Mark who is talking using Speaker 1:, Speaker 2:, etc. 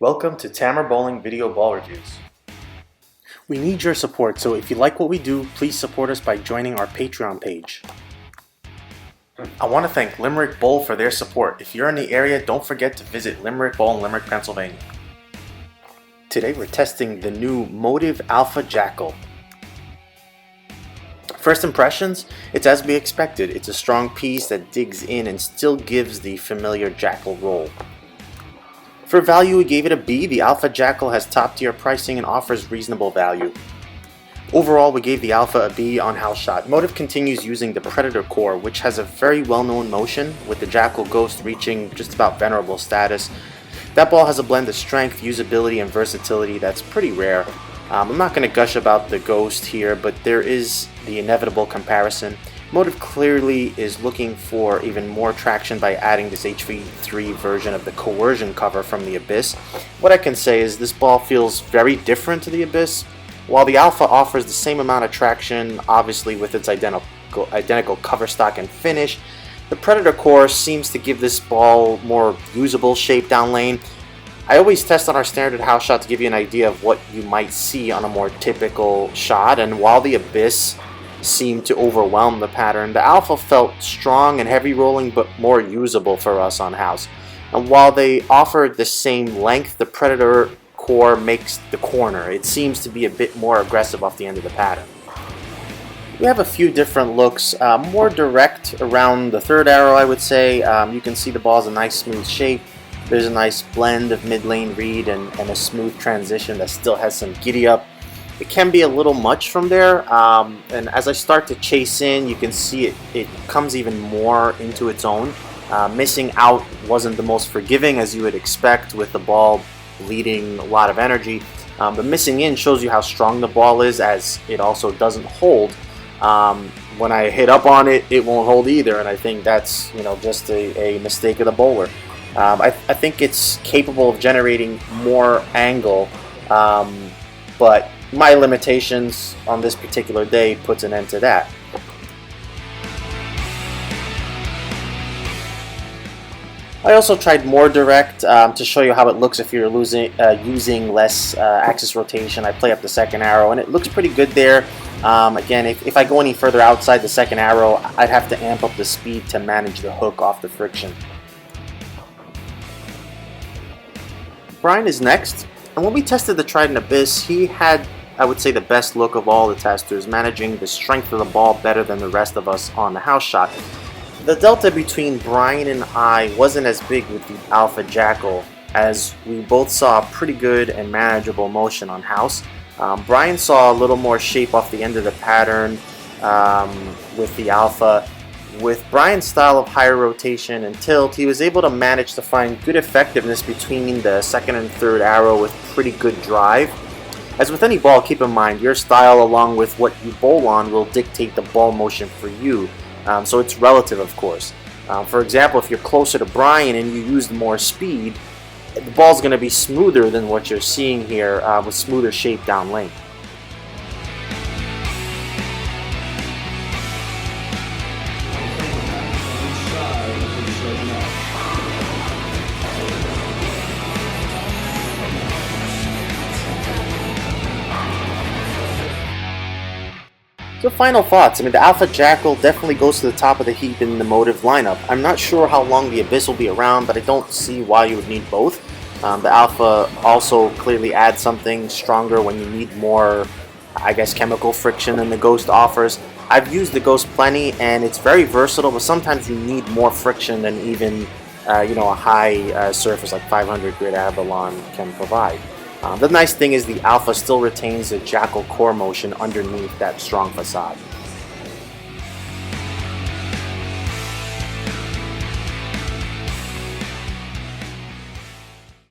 Speaker 1: Welcome to Tamer Bowling Video Ball Reviews.
Speaker 2: We need your support, so if you like what we do, please support us by joining our Patreon page.
Speaker 1: I want to thank Limerick Bowl for their support. If you're in the area, don't forget to visit Limerick Bowl in Limerick, Pennsylvania.
Speaker 2: Today we're testing the new Motiv Alpha Jackal.
Speaker 1: First impressions, it's as we expected. It's a strong piece that digs in and still gives the familiar Jackal roll. For value, we gave it a B. The Alpha Jackal has top tier pricing and offers reasonable value. Overall, we gave the Alpha a B on house shot. Motiv continues using the Predator core, which has a very well-known motion, with the Jackal Ghost reaching just about venerable status. That ball has a blend of strength, usability, and versatility that's pretty rare. I'm not going to gush about the Ghost here, but there is the inevitable comparison. Motiv clearly is looking for even more traction by adding this HV3 version of the Coercion cover from the Abyss. What I can say is this ball feels very different to the Abyss. While the Alpha offers the same amount of traction, obviously with its identical cover stock and finish, the Predator core seems to give this ball more usable shape down lane. I always test on our standard house shot to give you an idea of what you might see on a more typical shot, and while the Abyss seemed to overwhelm the pattern, the Alpha felt strong and heavy rolling but more usable for us on house. And while they offered the same length, the Predator core makes the corner. It seems to be a bit more aggressive off the end of the pattern. We have a few different looks, more direct around the third arrow, I would say. You can see the ball's a nice smooth shape. There's a nice blend of mid-lane read and a smooth transition that still has some giddy up. It can be a little much from there, and as I start to chase in, you can see it comes even more into its own. Missing out wasn't the most forgiving, as you would expect, with the ball bleeding a lot of energy. But missing in shows you how strong the ball is, as it also doesn't hold. When I hit up on it, it won't hold either, and I think that's just a mistake of the bowler. I think it's capable of generating more angle, but my limitations on this particular day puts an end to that. I also tried more direct to show you how it looks if you're using less axis rotation. I play up the second arrow and it looks pretty good there. Again, if I go any further outside the second arrow, I'd have to amp up the speed to manage the hook off the friction. Bryan is next, and when we tested the Trident Abyss, he had, I would say, the best look of all the testers, managing the strength of the ball better than the rest of us on the house shot. The delta between Bryan and I wasn't as big with the Alpha Jackal, as we both saw pretty good and manageable motion on house. Bryan saw a little more shape off the end of the pattern with the Alpha. With Bryan's style of higher rotation and tilt, he was able to manage to find good effectiveness between the second and third arrow with pretty good drive. As with any ball, keep in mind, your style along with what you bowl on will dictate the ball motion for you. So it's relative, of course. For example, if you're closer to Bryan and you use more speed, the ball's going to be smoother than what you're seeing here with smoother shape down lane. So final thoughts. The Alpha Jackal definitely goes to the top of the heap in the Motiv lineup. I'm not sure how long the Abyss will be around, but I don't see why you would need both. The Alpha also clearly adds something stronger when you need more, I guess, chemical friction than the Ghost offers. I've used the Ghost plenty, and it's very versatile, but sometimes you need more friction than even a high surface like 500 grit Avalon can provide. The nice thing is the Alpha still retains the Jackal core motion underneath that strong facade.